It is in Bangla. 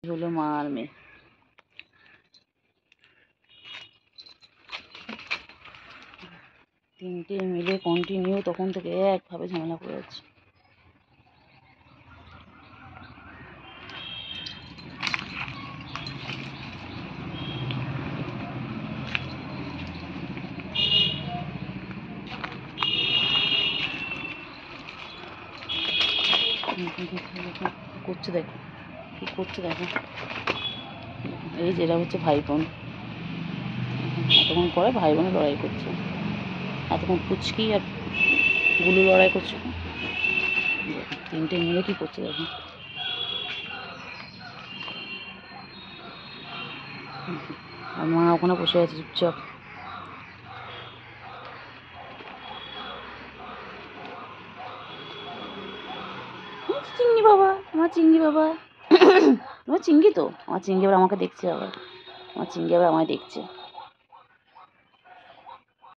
হলো মা আর মেয়ে। তিনটে মিলে কন্টিনিউ তখন থেকে একভাবে ঝামেলা করে যাচ্ছে। করছে দেখো কি করছে দেখো। এই যেটা হচ্ছে ভাই বোন, এতক্ষণ পরে ভাই বোনের লড়াই করছে। এতক্ষণ পুচকি আর গুলু লড়াই করছে। তিনটে মিলে কি করছে দেখো। আর মা ওখানে বসে আছে চুপচাপ। চিংড়ি বাবা, আমার চিংড়ি বাবা, তোমার চিংড়ি তো, আমার চিংড়ি আবার আমাকে দেখছে, আবার আমার চিংড়ি আবার আমায় দেখছে।